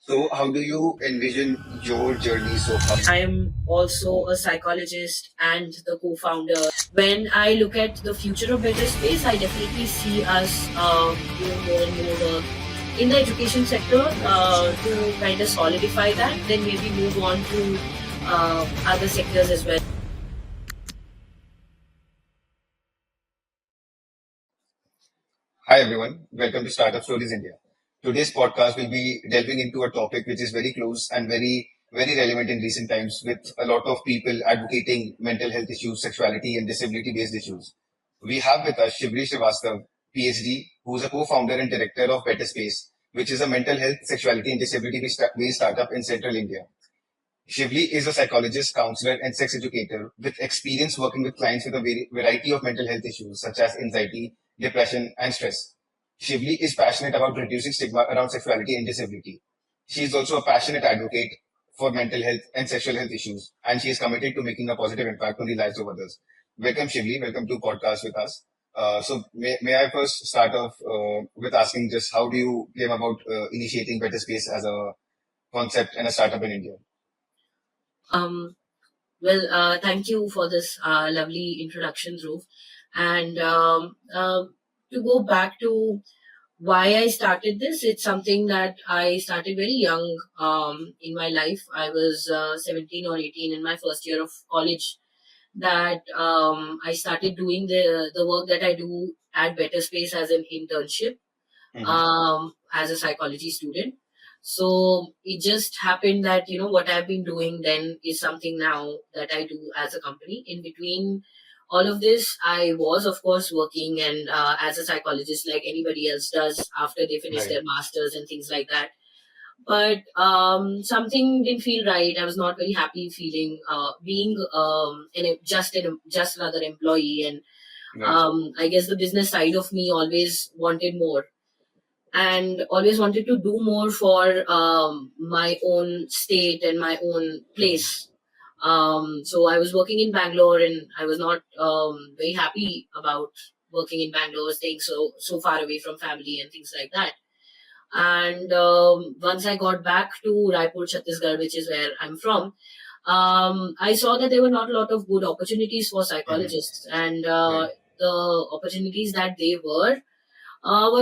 So, how do you envision your journey so far? I'm also a psychologist and the co-founder. When I look at the future of BetterSpace, I definitely see us doing more and more work in the education sector to kind of solidify that, then maybe move on to other sectors as well. Hi, everyone. Welcome to Startup Stories India. Today's podcast will be delving into a topic which is very close and very relevant in recent times with a lot of people advocating mental health issues, sexuality, and disability based issues. We have with us Shivli Srivastava, PhD, who is a co founder and director of BetterSpace, which is a mental health, sexuality, and disability based startup in central India. Shivli is a psychologist, counselor, and sex educator with experience working with clients with a variety of mental health issues such as anxiety, depression, and stress. Shivli is passionate about reducing stigma around sexuality and disability. She is also a passionate advocate for mental health and sexual health issues, and she is committed to making a positive impact on the lives of others. Welcome, Shivli. Welcome to podcast with us. So may I first start off with asking just how do you came about initiating Better Space as a concept and a startup in India? Um, Thank you for this lovely introduction, Dhruv. And to go back to why I started this, it's something that I started very young in my life. I was 17 or 18 in my first year of college that I started doing the work that I do at Better Space as an internship Mhm. as a psychology student. So it just happened that, what I've been doing then is something now that I do as a company. In between all of this, I was, of course, working and as a psychologist like anybody else does after they finish Right. their masters and things like that. But something didn't feel right. I was not very happy feeling being just another employee, and Right. I guess the business side of me always wanted more and always wanted to do more for my own state and my own Mhm. place. So I was working in Bangalore, and I was not very happy about working in Bangalore, staying so far away from family and things like that. And once I got back to Raipur, Chhattisgarh, which is where I'm from, I saw that there were not a lot of good opportunities for Mhm. psychologists, and Right. the opportunities that they were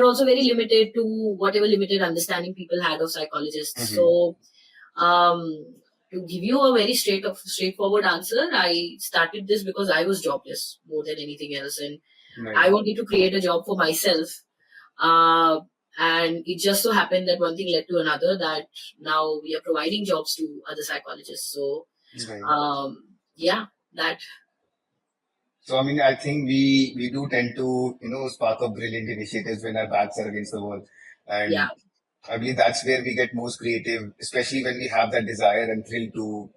also very limited to whatever limited understanding people had of psychologists. Mhm. So, um, to give you a very straightforward answer, I started this because I was jobless more than anything else, and Right. I wanted to create a job for myself. Uh, and it just so happened that one thing led to another, that now we are providing jobs to other psychologists. So, Right. yeah, that, So I mean, I think we do tend to spark up brilliant initiatives when our backs are against the wall, yeah, and I believe that's where we get most creative, especially when we have that desire and thrill to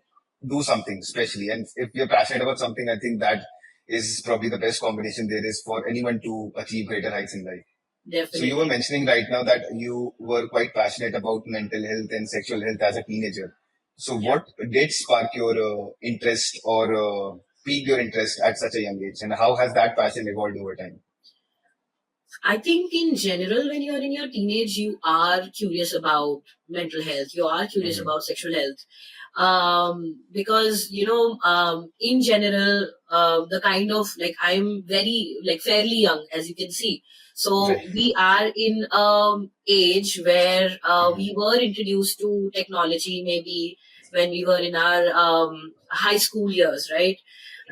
do something, especially. And if you're passionate about something, I think that is probably the best combination there is for anyone to achieve greater heights in life. So you were definitely. mentioning right now that you were quite passionate about mental health and sexual health as a teenager. So Yeah. what did spark your interest or pique your interest at such a young age, and how has that passion evolved over time? I think in general, when you're in your teenage, you are curious about mental health. You are curious Hmm. about sexual health. Because, in general, the kind of like I'm very like fairly young, as you can see. So Right. we are in age where Hmm. we were introduced to technology maybe when we were in our high school years, right?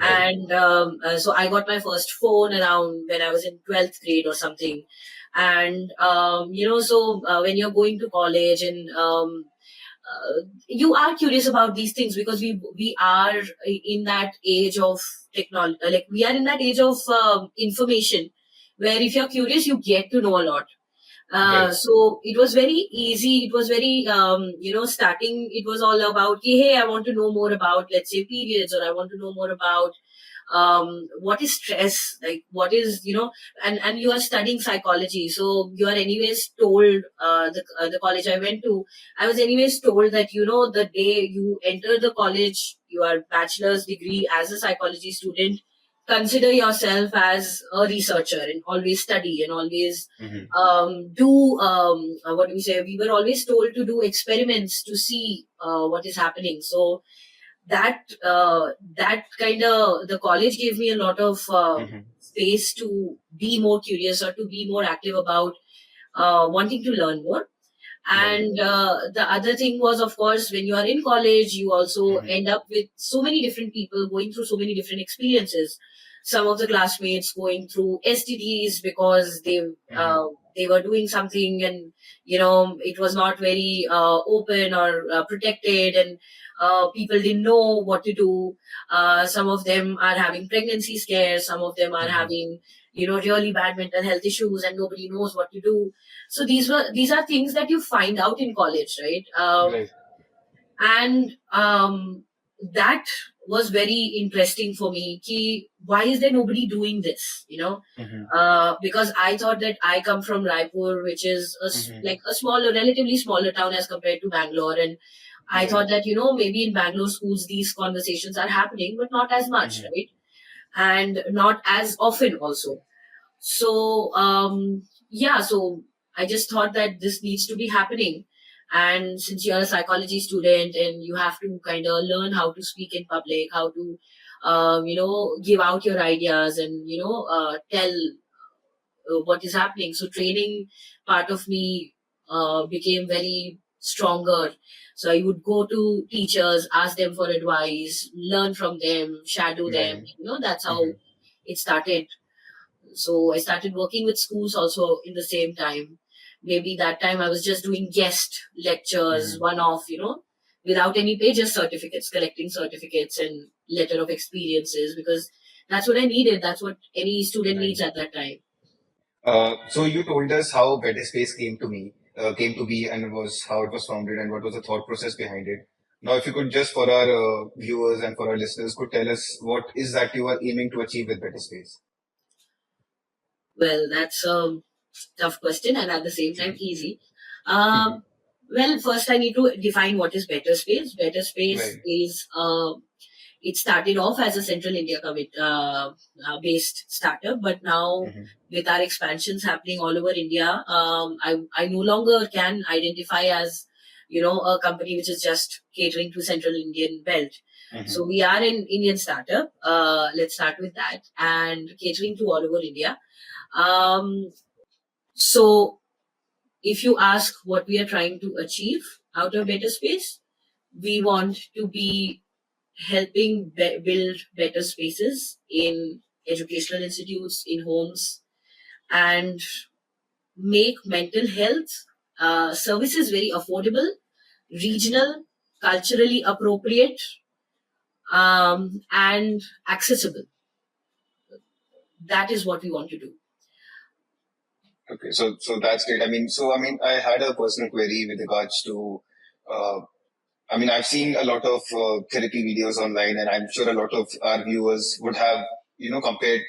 Right. And so I got my first phone around when I was in 12th grade or something. And so when you're going to college, and you are curious about these things because we are in that age of technology, like we are in that age of information, where if you're curious you get to know a lot. Right. So it was very easy. It was very, starting, it was all about, hey, I want to know more about, let's say, periods, or I want to know more about what is stress, like what is, and you are studying psychology. So you are anyways told, the college I went to, I was anyways told that, the day you enter the college, your bachelor's degree as a psychology student consider yourself as a researcher and always study and always Hmm. do what do we say? We were always told to do experiments to see what is happening. So that kind of the college gave me a lot of Hmm. space to be more curious or to be more active about wanting to learn more. Right. And the other thing was, of course, when you are in college, you also Hmm. end up with so many different people going through so many different experiences. Some of the classmates going through STDs because Hmm. they were doing something, and it was not very open or protected, and people didn't know what to do. Some of them are having pregnancy scares. Some of them are Hmm. having really bad mental health issues, and nobody knows what to do. So these are things that you find out in college, right? Right. And that was very interesting for me. Ki, why is there nobody doing this? Hmm. Because I thought that I come from Raipur, which is Hmm. like a smaller, relatively smaller town as compared to Bangalore, and I Right. thought that maybe in Bangalore schools these conversations are happening, but not as much, Hmm. right? And not as often also. So yeah, so I just thought that this needs to be happening. And since you're a psychology student and you have to kind of learn how to speak in public, how to give out your ideas and tell what is happening. So training part of me became very stronger. So I would go to teachers, ask them for advice, learn from them, shadow them. Right. That's Hmm. how it started. So I started working with schools also in the same time. Maybe that time I was just doing guest lectures, Hmm. one off, without any pay, just certificates, collecting certificates and letter of experiences, because that's what I needed. That's what any student Right. needs at that time. So you told us how BetterSpace came to be, and was how it was founded, and what was the thought process behind it. Now, if you could just for our viewers and for our listeners, could tell us what is that you are aiming to achieve with BetterSpace? Well, that's a tough question and at the same time easy. Um, well, first I need to define what is Better Space. Better Space Right. is it started off as a Central India based startup, but now Hmm. with our expansions happening all over India, I no longer can identify as a company which is just catering to Central Indian belt. Hmm. So we are an Indian startup. Let's start with that, and catering to all over India. Um, so if you ask what we are trying to achieve out of Better Space, we want to be helping build better spaces in educational institutes, in homes, and make mental health services very affordable, regional, culturally appropriate, and accessible. That is what we want to do. Okay, so that's great. I mean, I had a personal query with regards to uh, I've seen a lot of therapy videos online, and I'm sure a lot of our viewers would have, compared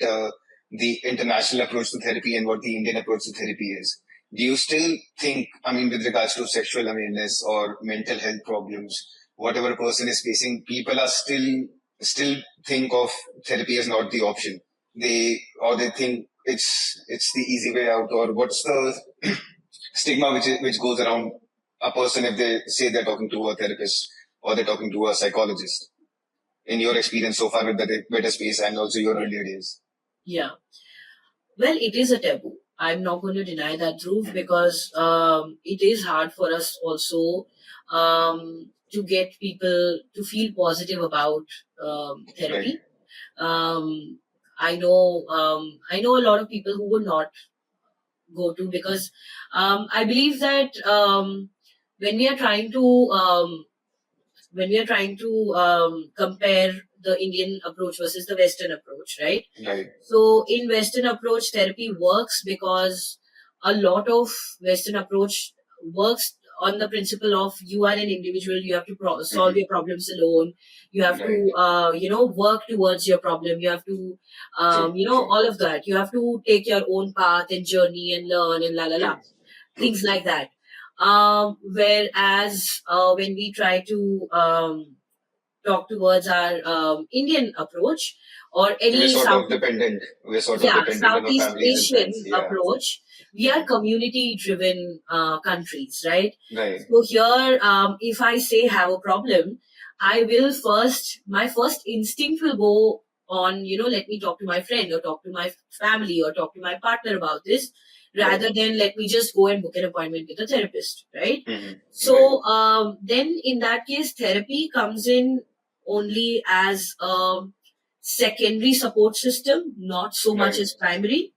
the international approach to therapy and what the Indian approach to therapy is. Do you still think, with regards to sexual awareness or mental health problems, whatever a person is facing, people are still think of therapy as not the option. They think it's the easy way out, or what's the stigma which goes around a person if they say they're talking to a therapist or they're talking to a psychologist. In your experience so far with the better space and also your earlier days. Yeah. Well, it is a taboo. I'm not going to deny that, Dhruv, Mhm. because it is hard for us also to get people to feel positive about Right. therapy. Um, I know a lot of people who would not go to, because I believe that when we are trying to when we are trying to compare the Indian approach versus the Western approach, right? Right. So in Western approach, therapy works because a lot of Western approach works on the principle of you are an individual, you have to solve Hmm. your problems alone, you have Right. to work towards your problem, you have to True. True. all of that, you have to take your own path and journey and learn and la la la, True. True. things like that. Whereas when we try to talk towards our Indian approach or We're any sort of Southeast, dependent. We're sort of yeah, dependent on our Southeast families and friends. Asian Yeah. approach, we are community driven countries, right? Right. So here, if I say have a problem, I will first, my first instinct will go on, let me talk to my friend or talk to my family or talk to my partner about this, Right. rather than let me just go and book an appointment with a therapist, right? Right. So then in that case, therapy comes in only as a secondary support system, not so much Right. as primary.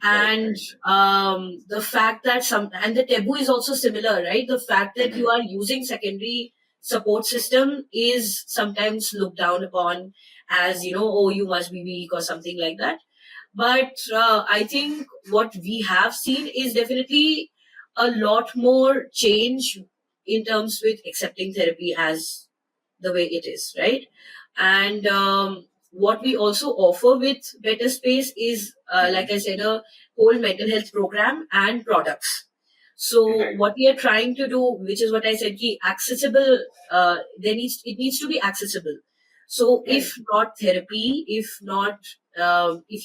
Right. And the fact that and the taboo is also similar, right? The fact that you are using secondary support system is sometimes looked down upon as, oh, you must be weak or something like that. But I think what we have seen is definitely a lot more change in terms with accepting therapy as the way it is, right? And what we also offer with Better Space is, like I said, a whole mental health program and products. So Right. what we are trying to do, which is what I said, accessible. It needs to be accessible. So Right. if not therapy, if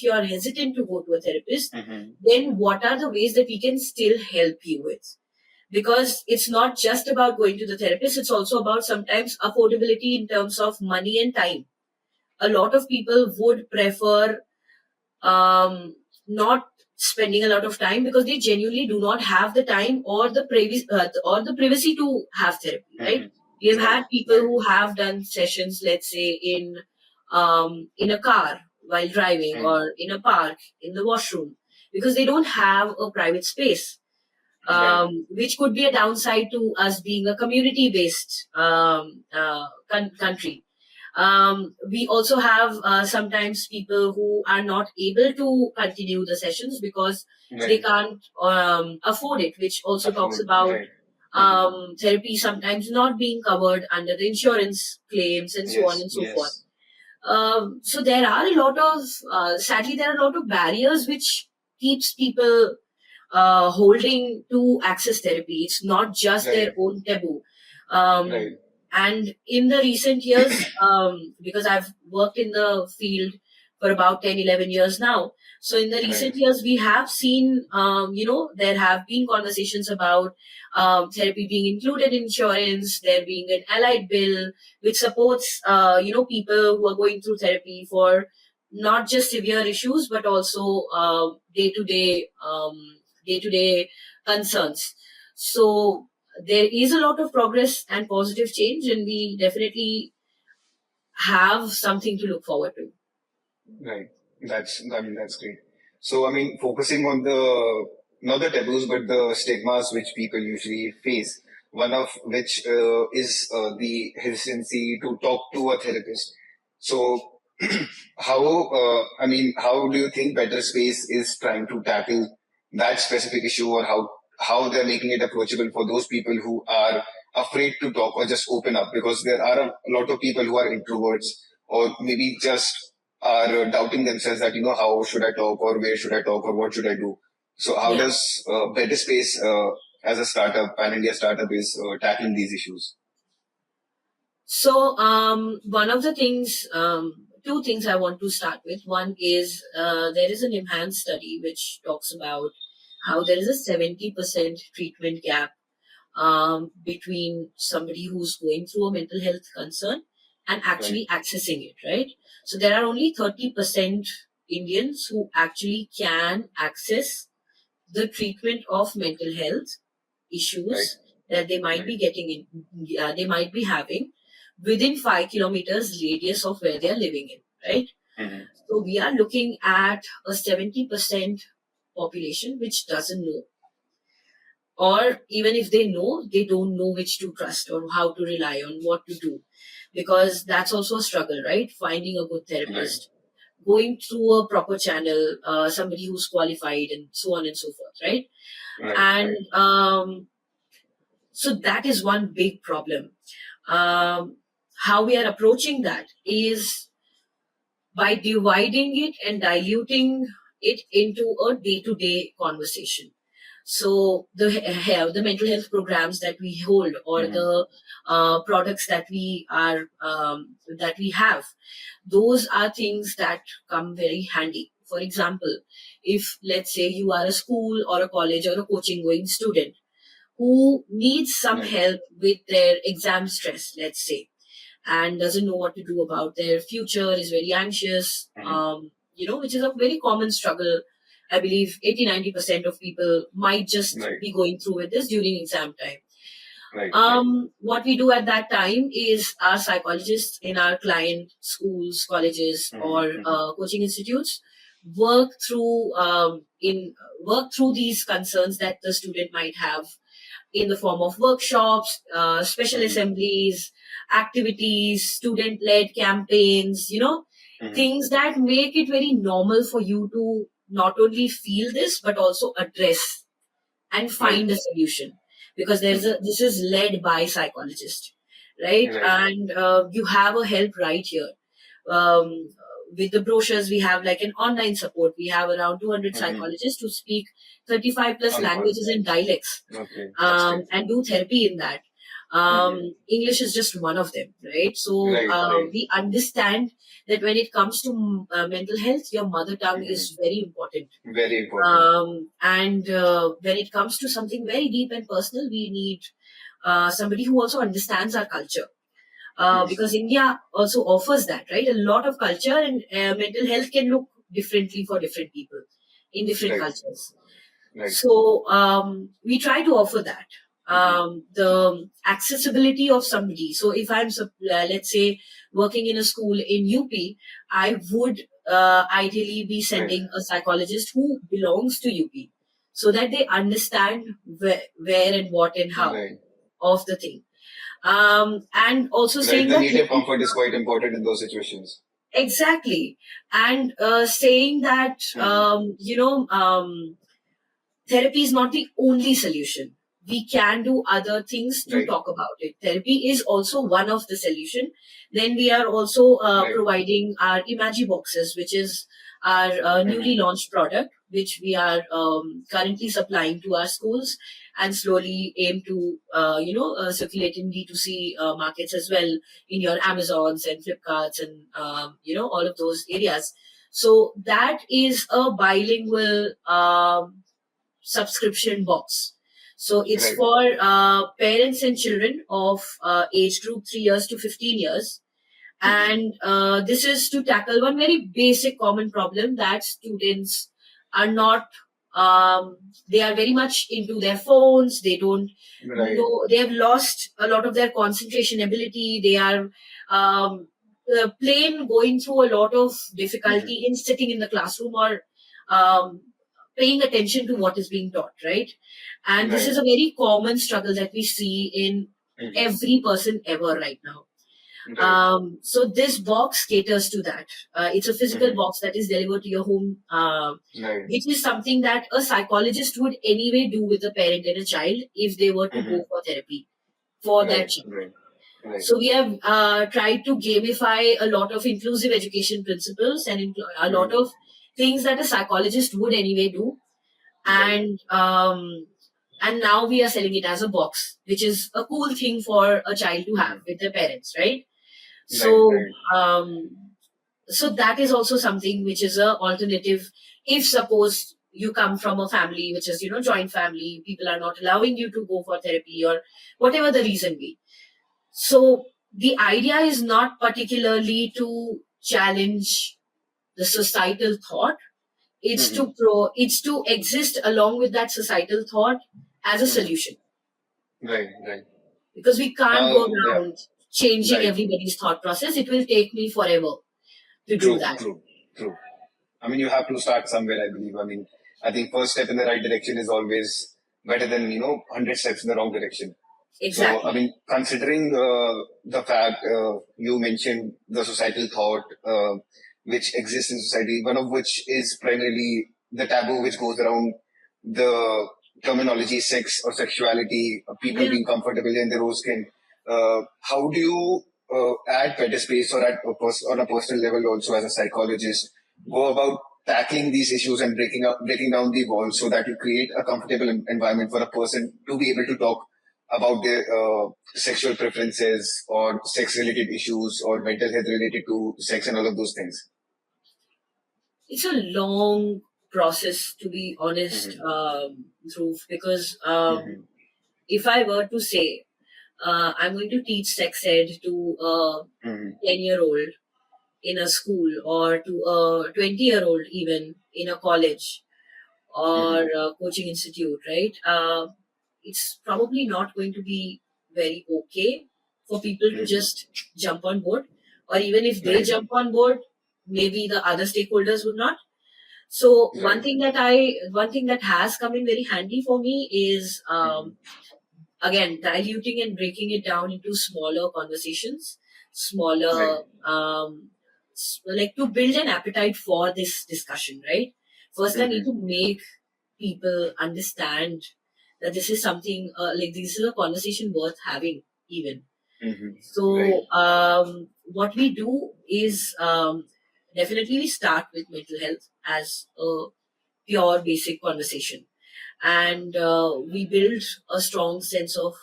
you are hesitant to go to a therapist, then what are the ways that we can still help you with? Because it's not just about going to the therapist, it's also about sometimes affordability in terms of money and time. A lot of people would prefer not spending a lot of time because they genuinely do not have the time or the privacy to have therapy, right? We have Right. had people who have done sessions, let's say in a car while driving or in a park in the washroom because they don't have a private space, Right. which could be a downside to us being a community-based country. We also have sometimes people who are not able to continue the sessions because they Right. can't afford it, which also talks Afford. about Right. therapy sometimes not being covered under the insurance claims and so on Yes. and so forth. Yes. So there are a lot of, sadly, there are a lot of barriers which keeps people holding to access therapy. It's not just their Right. own taboo. Um, Right. and in the recent years, because I've worked in the field for about 10, 11 years now. So in the recent Right. years, we have seen, there have been conversations about therapy being included in insurance, there being an allied bill, which supports, people who are going through therapy for not just severe issues, but also day-to-day concerns. So there is a lot of progress and positive change, and we definitely have something to look forward to. Right. That's great. So, focusing on the, not the taboos, but the stigmas which people usually face, one of which is the hesitancy to talk to a therapist. So, how do you think Better Space is trying to tackle that specific issue, or how they're making it approachable for those people who are afraid to talk or just open up? Because there are a lot of people who are introverts or maybe just are doubting themselves that, how should I talk, or where should I talk, or what should I do? So how Yeah. does BetterSpace as a startup, pan India startup, is tackling these issues? So one of the things, two things I want to start with. One is there is an enhanced study which talks about how there is a 70% treatment gap between somebody who's going through a mental health concern and Right. actually accessing it, right? So there are only 30% Indians who actually can access the treatment of mental health Right. issues that they might Right. be they might be having within 5 kilometers radius of where they are living in, right? So we are looking at a 70% population which doesn't know, or even if they know, they don't know which to trust or how to rely on, what to do, because that's also a struggle, right? Finding a good Right. therapist, going through a proper channel, somebody who's qualified, and so on and so forth, right? Right. And Right. so that is one big problem. How we are approaching that is by dividing it and diluting it into a day-to-day conversation. So the mental health programs that we hold, or Mm-hmm. the products that we have, those are things that come very handy. For example, if let's say you are a school or a college or a coaching going student who needs some Right. help with their exam stress, let's say, and doesn't know what to do about their future, is very anxious, Mm-hmm. which is a very common struggle. I believe 80-90% of people might just Right. be going through with this during exam time. Right. Right. What we do at that time is our psychologists in our client schools, colleges, Mm-hmm. or Mm-hmm. coaching institutes work through in work through these concerns that the student might have in the form of workshops, special Mm-hmm. assemblies, activities, student-led campaigns. Mm-hmm. Things that make it very normal for you to not only feel this but also address and Right. find a solution, because Mm-hmm. this is led by psychologists, right? Right. And you have a help right here. um, with the brochures, we have like an online support. We have around 200 Mm-hmm. psychologists who speak 35 plus On call. languages and dialects, Okay. That's great. and do therapy in that. Mm-hmm. English is just one of them, right? So Right. Right. we understand that when it comes to mental health, your mother tongue Mm-hmm. is very important. Very important. And when it comes to something very deep and personal, we need somebody who also understands our culture, Mm-hmm. because India also offers that, right? A lot of culture, and mental health can look differently for different people in different Right. cultures. Right. So we try to offer that. Mm-hmm. The accessibility of somebody. So if let's say, working in a school in UP, I would ideally be Right. sending a psychologist who belongs to UP, so that they understand where and what and how Right. of the thing. And also Right. saying The that native comfort is quite important in those situations. exactly, and saying that Mm-hmm. therapy is not the only solution. We can do other things to Right. talk about it. Therapy is also one of the solution. Then we are also Right. providing our Imagi boxes, which is our newly Mm-hmm. launched product, which we are currently supplying to our schools, and slowly aim to circulate in D2C markets as well, in your Amazons and Flipkarts, and all of those areas. So that is a bilingual subscription box. So it's Right. for parents and children of age group 3 years to 15 years. Mm-hmm. And this is to tackle one very basic common problem, that students are not, they are very much into their phones. They don't Right. know, they have lost a lot of their concentration ability. They are plain going through a lot of Mm-hmm. difficulty in sitting in the classroom, or um, paying attention to what is being taught, right? And this is Right. a very common struggle that we see in Mm-hmm. every person ever right now. Right. So this box caters to that. It's a physical Mm-hmm. box that is delivered to your home, Right. which is something that a psychologist would anyway do with a parent and a child if they were to Mm-hmm. go for therapy for their Right. child. Right. Right. So we have tried to gamify a lot of inclusive education principles, and a lot Mm-hmm. of things that a psychologist would anyway do. Right. And now we are selling it as a box, which is a cool thing for a child to have Mm-hmm. with their parents, right? Right. So Right. so that is also something which is a alternative. If suppose you come from a family which is joint family, people are not allowing you to go for therapy, or whatever the reason be. So the idea is not particularly to challenge the societal thought. Mm-hmm. It's to exist along with that societal thought as a Mm-hmm. solution, Right. Right. because we can't go Yeah. around changing Right. everybody's thought process. It will take me forever to do True. that. True. True. I mean, you have to start somewhere, I believe. I mean, I think first step in the right direction is always better than, 100 steps in the wrong direction. So, I Exactly. mean, considering the fact you mentioned the societal thought which exists in society, one of which is primarily the taboo which goes around the terminology sex or sexuality, people Yeah. being comfortable in their own skin. How do you at BetterSpace or at on a personal level also as a psychologist go about tackling these issues and breaking down the walls so that you create a comfortable environment for a person to be able to talk about their sexual preferences or sex related issues or mental health related to sex and all of those things. It's a long process, to be honest, Dhruv, because if I were to say I'm going to teach sex ed to a 10-year-old in a school or to a 20-year-old even in a college or a coaching institute, right? It's probably not going to be very okay for people to just jump on board, or even if they Right. jump on board, maybe the other stakeholders would not. So one thing that has come in very handy for me is again diluting and breaking it down into smaller conversations, Right. smaller like to build an appetite for this discussion, right? First, I need to make people understand that this is something like this is a conversation worth having even. Right. So what we do is definitely we start with mental health as a pure basic conversation, and we build a strong sense of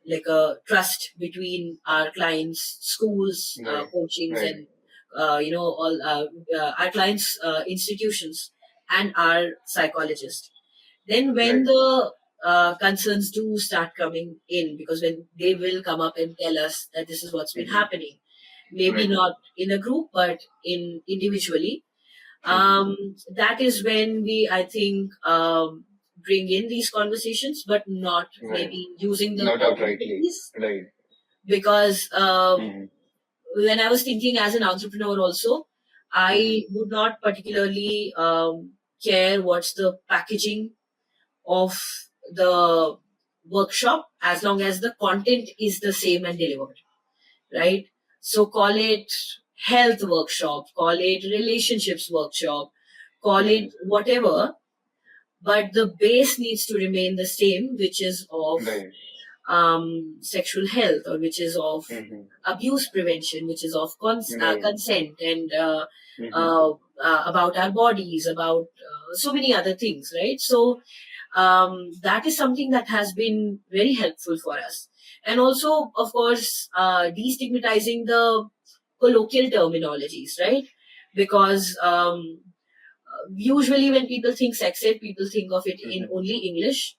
like a trust between our clients, schools, Right. coachings, Right. and all our clients, institutions, and our psychologist. Then, when Right. the concerns do start coming in, because when they will come up and tell us that this is what's been happening, maybe Right. not in a group, but in individually, that is when we, I think, bring in these conversations, but not Right. maybe using the Not outrightly. obvious, Right. because when I was thinking as an entrepreneur also, I would not particularly care what's the packaging of the workshop as long as the content is the same and delivered, right? So call it health workshop, call it relationships workshop, call it whatever, but the base needs to remain the same, which is of Right. sexual health, or which is of abuse prevention, which is of Right. consent, and about our bodies, about so many other things, right? So that is something that has been very helpful for us. And also, of course, destigmatizing the colloquial terminologies, right? Because usually when people think sex ed, people think of it in only English.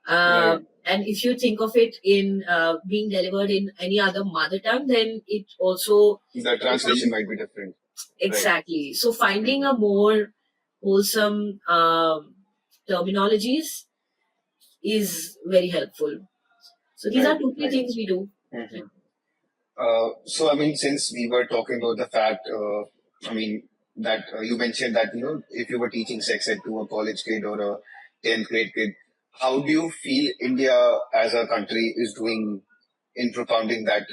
Right. And if you think of it in being delivered in any other mother tongue, then it also The translation becomes might be different. Right. exactly. So finding a more wholesome terminologies is very helpful. So these are Right. two, three Right. things we do. So, I mean, since we were talking about the fact, I mean, that you mentioned that, if you were teaching sex ed to a college kid or a 10th grade kid, how do you feel India as a country is doing in propounding that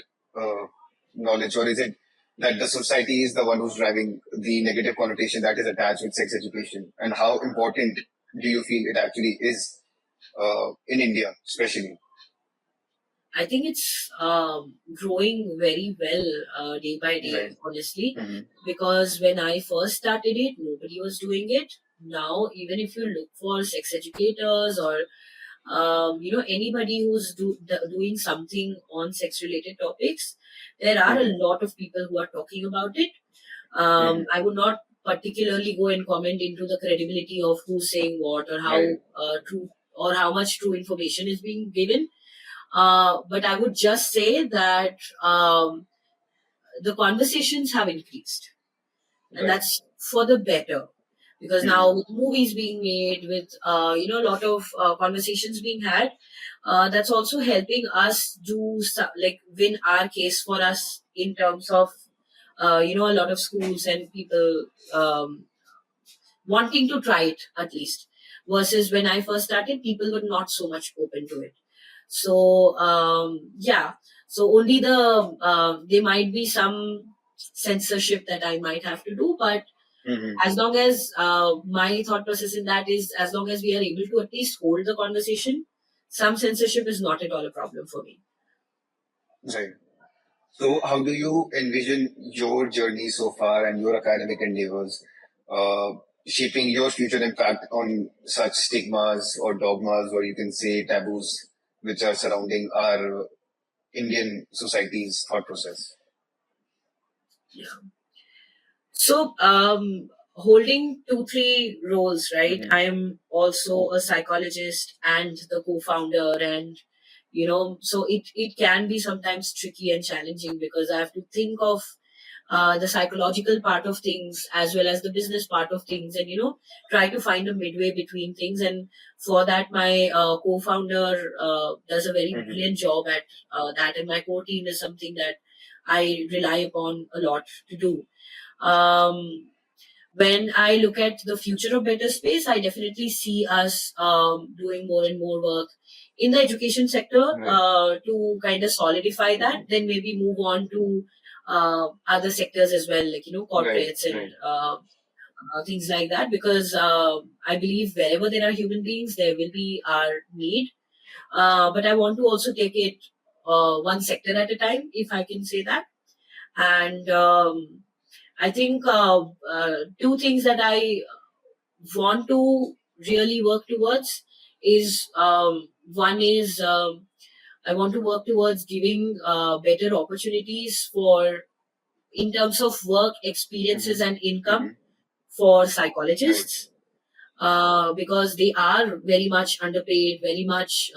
knowledge? Or is it that the society is the one who's driving the negative connotation that is attached with sex education? And how important do you feel it actually is in India, especially? I think it's growing very well day by day, Right. honestly, because when I first started it, nobody was doing it. Now, even if you look for sex educators or anybody who's doing something on sex related topics, there are a lot of people who are talking about it. I would not particularly go and comment into the credibility of who's saying what, or how Right. true or how much true information is being given. But I would just say that the conversations have increased, and Right. that's for the better. Because now with movies being made, with a lot of conversations being had, that's also helping us do like win our case for us in terms of a lot of schools and people wanting to try it at least. Versus when I first started, people were not so much open to it. So yeah, so only there might be some censorship that I might have to do, but as long as my thought process in that is, as long as we are able to at least hold the conversation, some censorship is not at all a problem for me. Right. So, how do you envision your journey so far and your academic endeavors uh, shaping your future impact on such stigmas or dogmas, or you can say taboos, which are surrounding our Indian society's thought process? So, holding two, three roles, right? Mm-hmm. I am also a psychologist and the co-founder, and so it can be sometimes tricky and challenging because I have to think of the psychological part of things as well as the business part of things, and try to find a midway between things. And for that, my co-founder does a very Mm-hmm. brilliant job at that, and my core team is something that I rely upon a lot to do. um, when I look at the future of Better Space, I definitely see us doing more and more work in the education sector Right. to kind of solidify that, Mm-hmm. then maybe move on to other sectors as well, like, Right. corporates and Right. things like that, because I believe wherever there are human beings, there will be our need. But I want to also take it one sector at a time, if I can say that. And I think two things that I want to really work towards is one is I want to work towards giving better opportunities for in terms of work experiences Mm-hmm. and income Mm-hmm. for Right. psychologists, because they are very much underpaid, very much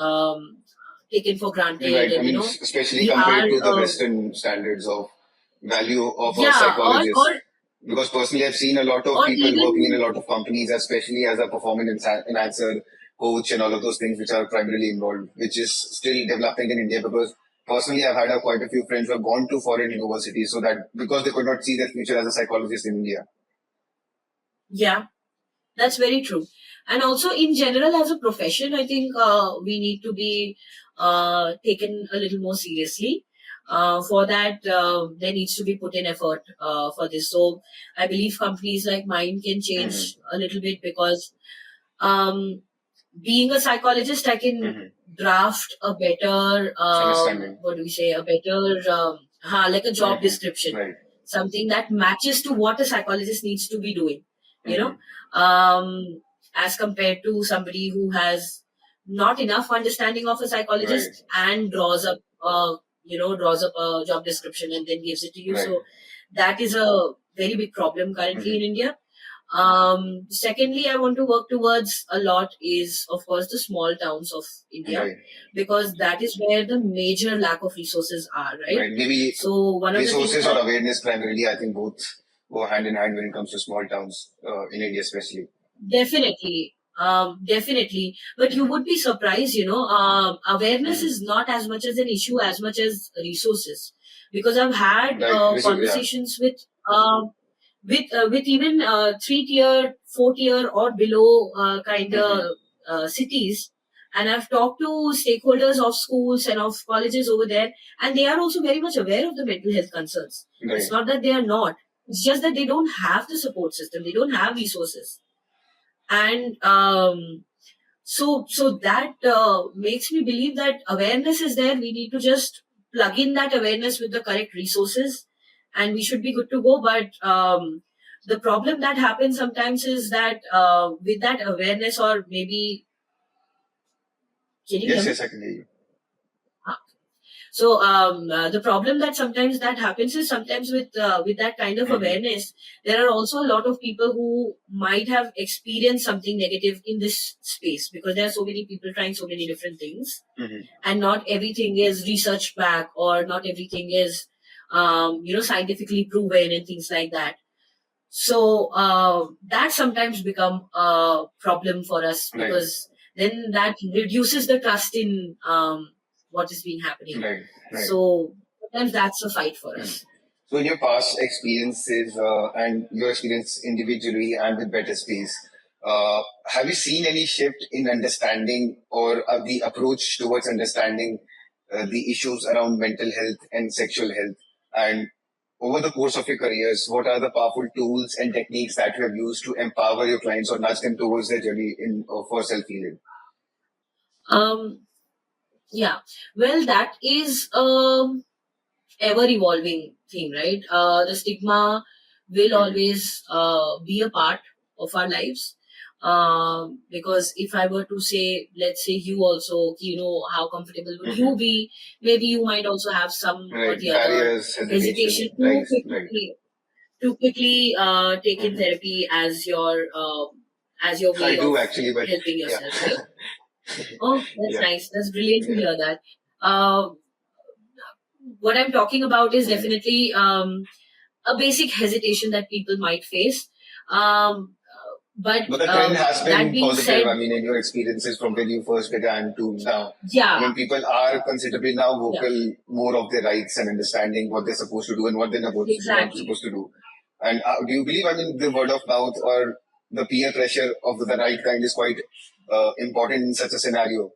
taken for granted, Right. I and mean, especially we are compared to the Western standards of value of a yeah, psychologist. Because personally, I've seen a lot of or people working in a even lot of companies, especially as a performance enhancer, coach, and all of those things which are primarily involved, which is still developing in India. Because personally, I've had quite a few friends who have gone to foreign universities so that because they could not see their future as a psychologist in India. yeah. That's very true. And also, in general, as a profession, I think we need to be taken a little more seriously. For that, there needs to be put in effort for this. So, I believe companies like mine can Mm-hmm. change a little bit because um, being a psychologist, I can Mm-hmm. draft a better, Understanding. what do we say, a better, like a job Mm-hmm. description, Right. something that matches to what a psychologist needs to be doing, you know, Mm-hmm. as compared to somebody who has not enough understanding of a Right. psychologist and draws up a job description and then gives it to you. Right. So that is a very big problem currently in Mm-hmm. India. Secondly, I want to work towards a lot is, of course, the small towns of India, Right. because that is where the major lack of resources are, right? Right. Maybe So one of the things resources or that awareness primarily, I think both go hand in hand when it comes to small towns in India, especially. definitely, but you would be surprised, awareness Mm-hmm. is not as much as an issue as much as resources, because I've had Right. Yeah. conversations with even 3 tier, 4 tier, or below kind of Mm-hmm. cities. And I've talked to stakeholders of schools and of colleges over there, and they are also very much aware of the mental health concerns. It's Right. not that they are not, it's just that they don't have the support system, they don't have resources. And so that makes me believe that awareness is there. We need to just plug in that awareness with the correct resources, and we should be good to go. But the problem that happens sometimes is that with that awareness, or maybe, can you hear Yes, me? yes, I can hear you. So the problem that sometimes that happens is, sometimes with that kind of Mm-hmm. awareness, there are also a lot of people who might have experienced something negative in this space, because there are so many people trying so many different things, Mm-hmm. and not everything is research back, or not everything is scientifically proven and things like that. So that sometimes become a problem for us, Right. because then that reduces the trust in what is being happening. Right. Right. So sometimes that's a fight for Mm. us. So, in your past experiences and your experience individually and with Better Space, have you seen any shift in understanding or the approach towards understanding the issues around mental health and sexual health? And over the course of your careers, what are the powerful tools and techniques that you have used to empower your clients or nudge them towards their journey in for self healing? Um, yeah, well, that is ever evolving thing, right? The stigma will Mhm. always be a part of our lives. Because if I were to say, let's say you also, how comfortable would you Mhm. be? Maybe you might also have some or Right. the other Barriers, hesitation hesitation, right, right. to quickly take in Mhm. therapy as your I way of do actually, but helping yeah. yourself, right? Oh, that's Yeah, nice. That's brilliant to yeah. hear that. Uh, what I'm talking about is Mhm. definitely a basic hesitation that people might face. But But the trend has that been being positive. said, I mean, in your experiences from when you first began to now, I yeah, mean, people are considerably now yeah, vocal more of their rights and understanding what they're supposed to do and what they're not exactly, supposed to do. And do you believe, I mean, the word of mouth or the peer pressure of the right kind is quite important in such a scenario?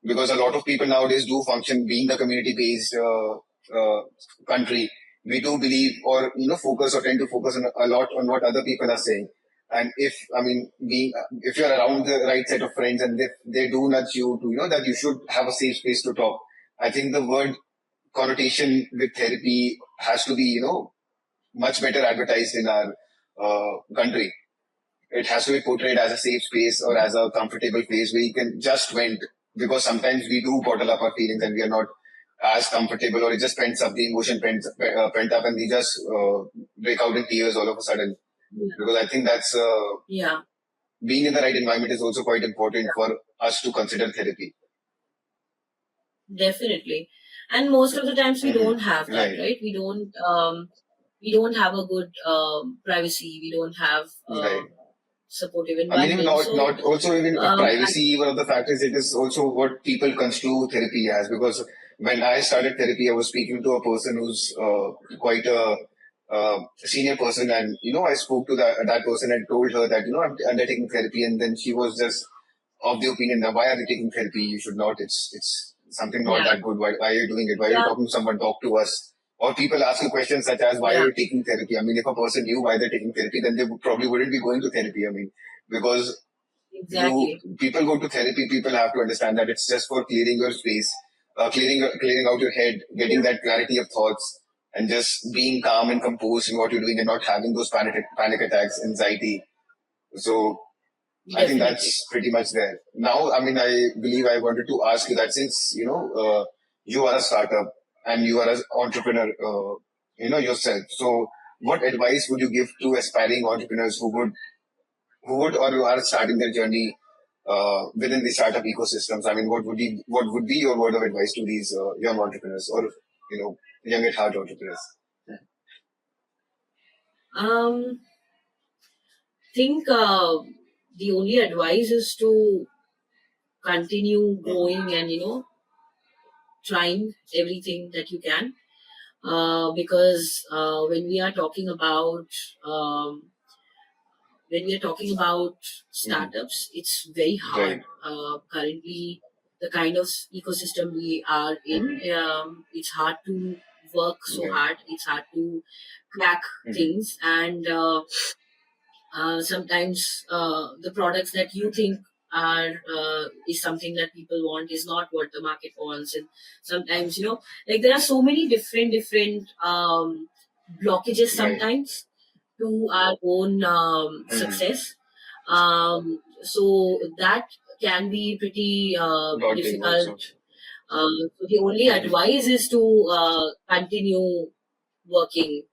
Because a lot of people nowadays do function being the community-based country. We do believe or focus or tend to focus on a lot on what other people are saying. And if I mean being if you're around the right set of friends and they do nudge you to that you should have a safe space to talk. I think the word connotation with therapy has to be much better advertised in our country. It has to be portrayed as a safe space or as a comfortable place where you can just vent, because sometimes we do bottle up our feelings and we are not as comfortable, or it just pents up, the emotion pent up, and we just break out in tears all of a sudden. yeah, Because I think that's yeah, being in the right environment is also quite important for us to consider therapy. definitely. And most of the times we don't have Mm-hmm. that, Right, right? We don't have a good privacy. We don't have right. supportive I mean, even environment. not So, also even I, privacy. One of the factors, it is also what people construe therapy as. Because when I started therapy, I was speaking to a person who's quite a senior person, and I spoke to that person and told her that I'm undertaking therapy, and then she was just of the opinion that why are you taking therapy? You should not. It's something not yeah, that good. Why are you doing it? Why are you yeah, talking to someone? Talk to us. Or people ask you questions such as why are yeah, you taking therapy? I mean, if a person knew why they're taking therapy, then they probably wouldn't be going to therapy. I mean, because you exactly. people go to therapy, people have to understand that it's just for clearing your space, clearing out your head, getting Yeah, that clarity of thoughts, and just being calm and composed in what you're doing and not having those panic attacks, anxiety. So I think definitely. that's pretty much there. Now, I mean, I believe I wanted to ask you that since you are a startup and you are an entrepreneur, yourself. So, what advice would you give to aspiring entrepreneurs who would or who are starting their journey within the startup ecosystems? I mean, what would be your word of advice to these young entrepreneurs or young at heart entrepreneurs? Um, think the only advice is to continue growing and trying everything that you can. Because when we are talking about Mm-hmm. startups, it's very hard. Right. Currently, the kind of ecosystem we are in, Mm-hmm. it's hard to work so Right. hard. It's hard to crack Mm-hmm. things, and sometimes the products that you think are is something that people want is not what the market wants, and sometimes like there are so many different blockages Right. sometimes to our own Mm-hmm. success. So that can be pretty Daunting difficult. also. So the only Mm-hmm. advice is to continue working,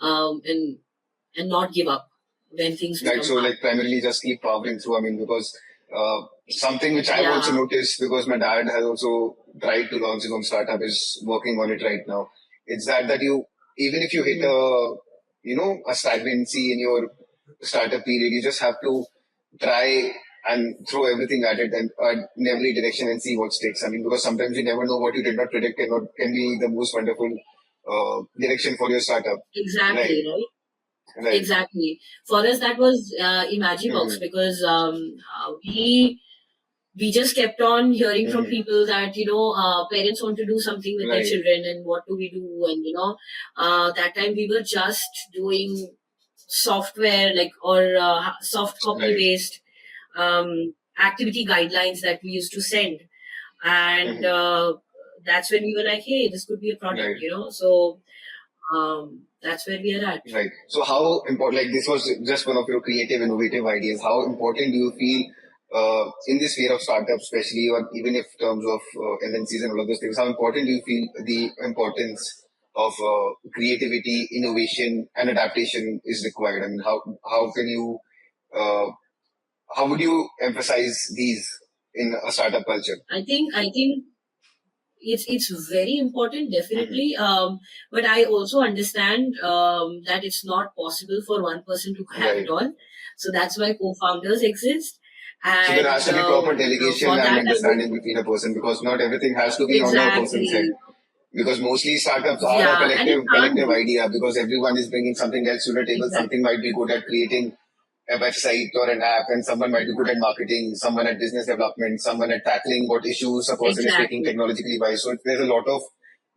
and not give up when things Right. become So hard. like primarily just keep powering through. I mean, because something which I've also Yeah. noticed, because my dad has also tried to launch his own startup, is working on it right now. It's that you, even if you hit Mm. a stagnancy in your startup period, you just have to try and throw everything at it and in every direction and see what sticks. I mean, because sometimes you never know what you did not predict can be the most wonderful direction for your startup. Right. Exactly, right? Right. Exactly. For us, that was Imagibox, Mm-hmm. because we just kept on hearing from Mm-hmm. people that parents want to do something with their Right. children, and what do we do? And that time we were just doing software, like, or soft copy Right. based activity guidelines that we used to send, and Mm-hmm. that's when we were like, hey, this could be a product, Right. you know. So that's where we are at. Right. So how important, like this was just one of your creative, innovative ideas. How important do you feel in this sphere of startups, especially, or even if terms of MNCs and all of those things, how important do you feel the importance of creativity, innovation, and adaptation is required? I mean, how can you, uh, how would you emphasize these in a startup culture? I think it's very important, Hmm. definitely. But I also understand that it's not possible for one person to have Right. it all. So that's why co-founders exist. So there has And to be proper delegation for and that, I understanding would between a person, because not everything has to be on a person's head. exactly, Because mostly startups are a yeah, and it can't collective be idea, because everyone is bringing something else to the table. exactly, Something might be good at creating a website or an app, and someone might be good at marketing, someone at business development, someone at tackling what issues a person is taking exactly, technologically wise. So there's a lot of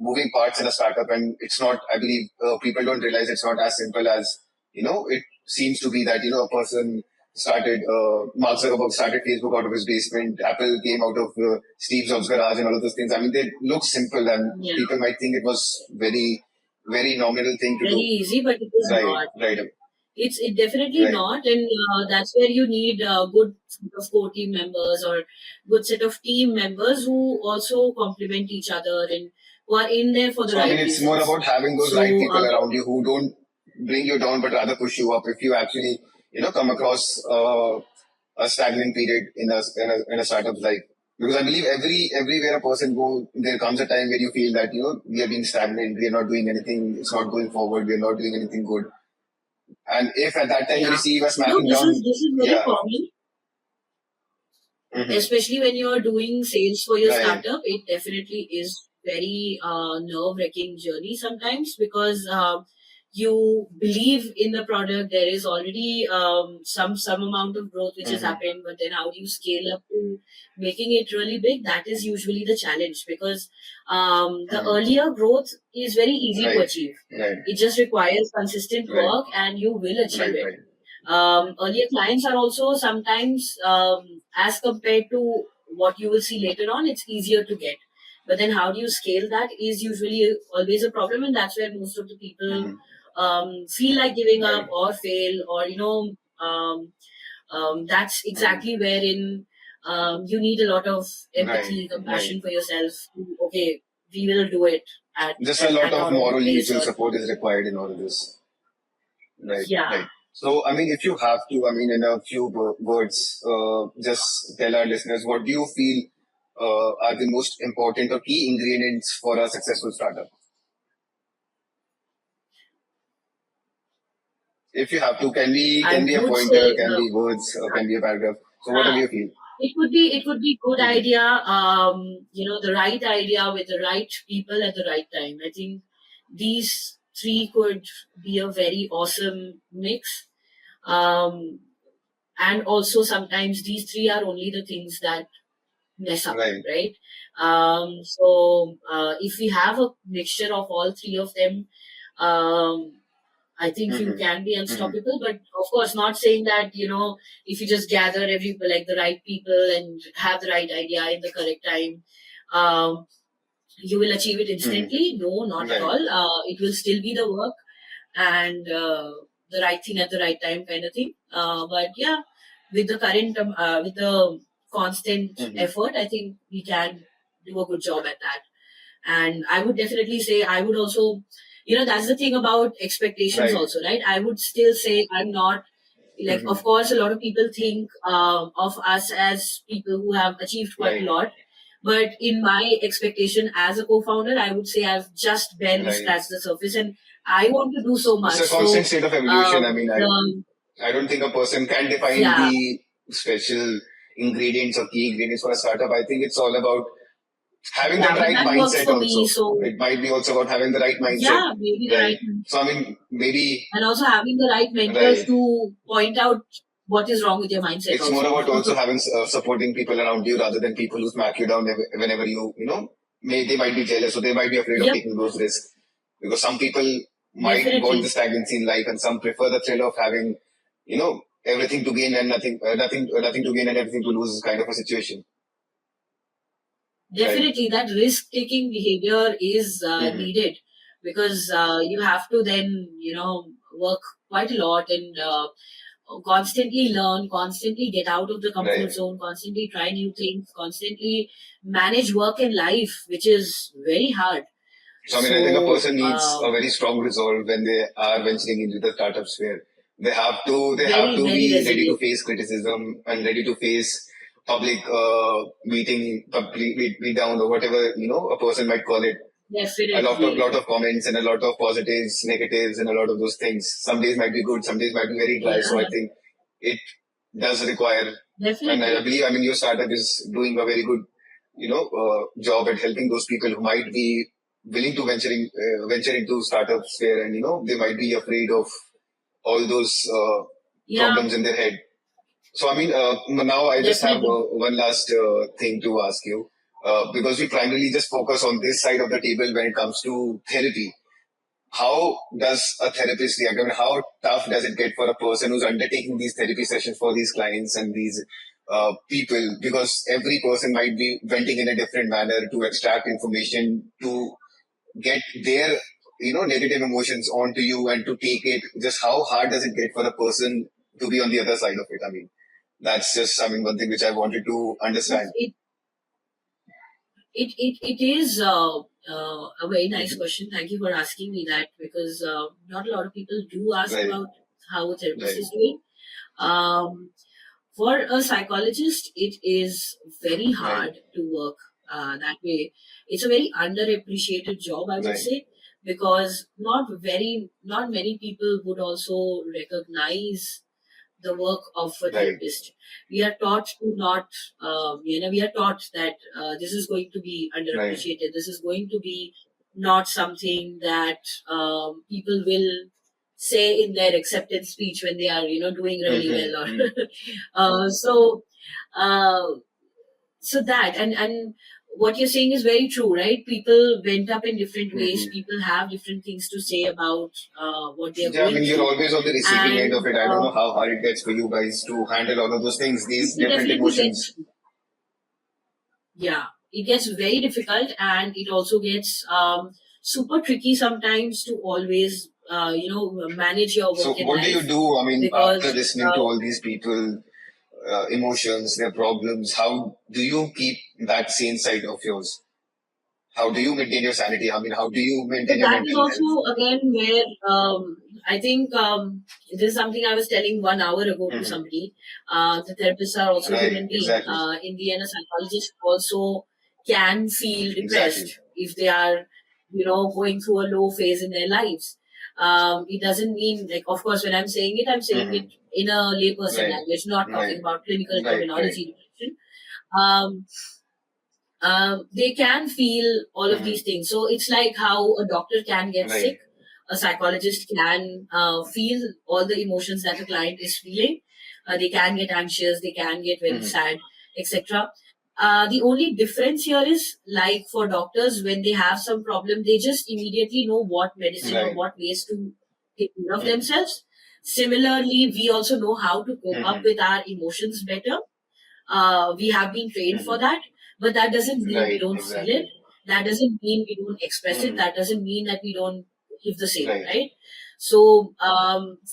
moving parts in a startup, and it's not, I believe, people don't realize it's not as simple as, it seems to be that, a person started, Mark Zuckerberg started Facebook out of his basement, Apple came out of Steve Jobs' garage and all of those things. I mean, they look simple, and yeah, people might think it was very, very nominal thing to very do. easy, but it is Right, not. right, It definitely right. not, and that's where you need a good set of core team members or good set of team members who also complement each other and who are in there for the So, I mean, right it's more reasons. about having those right So people around you who don't bring you down, but rather push you up. If you actually, come across a stagnant period in a startup's life. Because I believe everywhere a person goes, there comes a time where you feel that, we are being stagnant, we are not doing anything, it's not going forward, we are not doing anything good. And if at that time you yeah, receive a no, smacking this is down, this is very yeah. common, Hmm. especially when you're doing sales for your Right. startup. It definitely is very nerve-wracking journey sometimes, because you believe in the product. There is already some amount of growth which has Hmm. happened, but then how do you scale up to making it really big? That is usually the challenge, because the Hmm. earlier growth is very easy to Right. achieve. Right. It just requires consistent Right. work and you will achieve Right. it. Right. Earlier clients are also sometimes, as compared to what you will see later on, it's easier to get. But then how do you scale that is usually always a problem, and that's where most of the people Hmm. feel like giving up Right. or fail, or that's Hmm. exactly wherein you need a lot of Right. empathy, Right. compassion for yourself. Okay, we will do it at, Just a at, lot at of our own moral pace, mutual or support is required in all of this. Right, yeah. right. So, I mean, if you have to, I mean, in a few words, just tell our listeners, what do you feel are the most important or key ingredients for a successful startup? If you have to, I can be a would pointer, say can be words, or can be a paragraph. So, whatever uh, you feel. it would be good Hmm. idea, the right idea with the right people at the right time. I think these three could be a very awesome mix. Um, and also sometimes these three are only the things that mess up, Right. right? So if we have a mixture of all three of them, um, I think you Hmm. can be Hmm. unstoppable. But of course, not saying that, if you just gather like the right people and have the right idea in the correct time, um, you will achieve it Hmm. instantly. No, not at Right. all. It will still be the work and the right thing at the right time, kind of thing. But yeah, with the constant Hmm. effort, I think we can do a good job at that. And I would definitely say, I would also, that's the thing about expectations Right. also, right? I would still say I'm not like, Hmm. of course, a lot of people think of us as people who have achieved quite a Right. lot. But in my expectation as a co-founder, I would say I've just barely Right. scratched the surface, and I want to do so It's a much. constant So, state of evolution. I mean, the, I don't think a person can define yeah, the special ingredients or key ingredients for a startup. I think it's all about having yeah, that but right that works mindset for me. also. So, It might be also about having the right mindset. yeah, maybe the Right. right, So, I mean, maybe, and also having the right mentors right. to point out what is wrong with your mindset It's more also. about also having supporting people around you rather than people who smack you down whenever they might be jealous or they might be afraid of Yep, taking those risks. Because some people might want the definitely. stagnancy in life, and some prefer the thrill of having, everything to gain and nothing to gain and everything to lose kind of a situation. Right. definitely that risk taking behavior is Mm-hmm. needed, because you have to then work quite a lot, and constantly learn, constantly get out of the comfort Right. zone, constantly try new things, constantly manage work and life, which is very hard. So, I mean, I think a So person needs a very strong resolve when they are venturing into the startup sphere. They have very, to very be ready to resilient. face criticism and ready to face public beat down or whatever, a person might call it. Definitely. Lot of comments and a lot of positives, negatives, and a lot of those things. Some days might be good, some days might be very dry. So I Yeah, think it does require, and I definitely. believe, I mean, your startup is doing a very good, job at helping those people who might be willing to venture into startups where, and they might be afraid of all those Yeah, problems in their head. So, I mean, now I just have definitely. one last thing to ask you, because we primarily just focus on this side of the table when it comes to therapy. How does a therapist react? I mean, how tough does it get for a person who's undertaking these therapy sessions for these clients and these people? Because every person might be venting in a different manner to extract information, to get their negative emotions onto you and to take it. Just how hard does it get for a person to be on the other side of it? I mean, that's just, I mean, one thing which I wanted to understand. It, it is a very nice Hmm. question. Thank you for asking me that, because not a lot of people do ask Right, about how a therapist right, is doing. Um, for a psychologist, it is very right, hard to work that way. It's a very underappreciated job, I would right, say, because not many people would also recognize the work of a right. therapist. We are taught to not, we are taught that this is going to be Right. underappreciated. This is going to be not something that people will say in their acceptance speech when they are, doing really well. Mm-hmm. Or so, uh, so that and what you're saying is very true, right? People went up in different ways. Mm-hmm. People have different things to say about what they are Yeah, I going mean, you're through, always on the receiving end and of it. I don't know how hard it gets for you guys to handle all of those things, these it different definitely emotions. gets, yeah, it gets very difficult, and it also gets super tricky sometimes to always manage your So, work and what do you life, do? I mean, after because listening to all these people, emotions, their problems, how do you keep that sane side of yours? How do you maintain your sanity? I mean, how do you so maintain your that is mental health? also again where I think this is something I was telling 1 hour ago to Hmm. somebody. The therapists are also Right, human being. exactly, In the end, a psychologist also can feel exactly. depressed if they are, going through a low phase in their lives. It doesn't mean, like, of course, when I'm saying it Hmm. in a layperson Right, language, not right, talking about clinical right, right. terminology depression. Um, they can feel all of Hmm. these things. So it's like how a doctor can get Right. sick, a psychologist can feel all the emotions that a client is feeling. They can get anxious, they can get very Hmm. sad, etc. The only difference here is, like, for doctors, when they have some problem, they just immediately know what medicine or Right. what ways to take care of Hmm. themselves. Similarly, we also know how to cope up Hmm. with our emotions better. We have been trained for Hmm. that, but that doesn't mean we Right, don't feel it. exactly. That doesn't mean we don't express it. Hmm. That doesn't mean that we don't give the same, Right. right? So,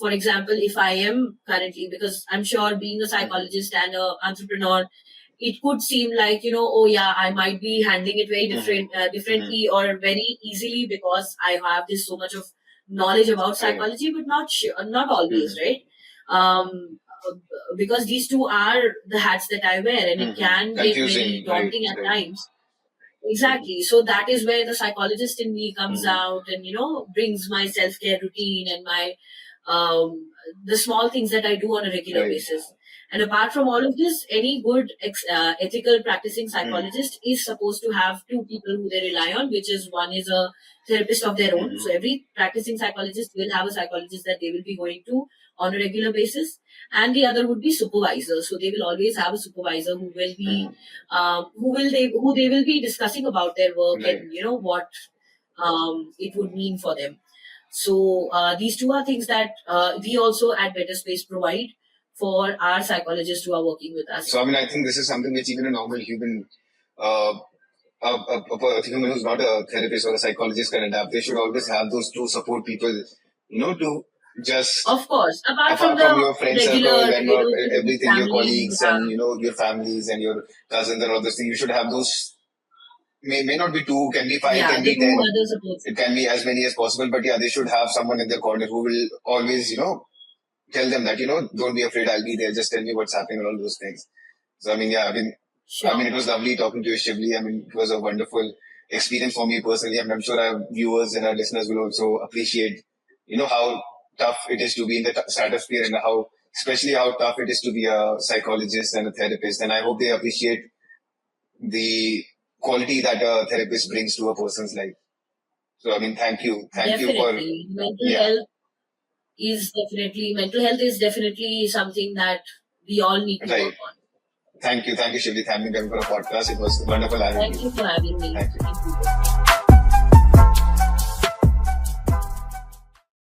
for example, if I am currently, because I'm sure being a Hmm. psychologist and an entrepreneur, it could seem like, oh yeah, I might be handling it very Hmm. Hmm. differently or very easily because I have this so much of knowledge about Right. psychology, but not sure, not always, Hmm. right? Um, because these two are the hats that I wear, and it Hmm. can get very Confusing. Right. daunting at Right. times. Hmm. Exactly. So that is where the psychologist in me comes Hmm. out and, brings my self care routine and my, um, the small things that I do on a regular Right. basis. And apart from all of this, any good ethical practicing Hmm. psychologist is supposed to have two people who they rely on, which is, one is a therapist of their own. Hmm. So every practicing psychologist will have a psychologist that they will be going to on a regular basis, and the other would be supervisor. So they will always have a supervisor who will be, Hmm. who they will be discussing about their work, Right. and what it would mean for them. So these two are things that we also at BetterSpace provide for our psychologists who are working with So, us. I mean, I think this is something which even a normal human uh, a human who's not a therapist or a psychologist can adapt. They should always have those two support people, to just Of course, apart from apart from the your friend circle regular, and everything, your family you colleagues and have. your families and your cousins and all those things, you should have those. May not be two, can be five, Yeah, can the be two 10. other support It can be as many as possible, but yeah, they should have someone in their corner who will always, tell them that, don't be afraid, I'll be there. Just tell me what's happening and all those things. So, I mean, yeah, Sure. it was lovely talking to you, Shivli. I mean, it was a wonderful experience for me personally. I mean, I'm sure our viewers and our listeners will also appreciate, how tough it is to be in the startup sphere and especially how tough it is to be a psychologist and a therapist. And I hope they appreciate the quality that a therapist brings to a person's life. So, I mean, thank you. Thank you for, Definitely. yeah, Mental health is definitely something that we all need to right. work on. Thank you. Thank you, Shivli. Thank you for a podcast. It was wonderful having Thank you. you for having me. Thank you. Thank you.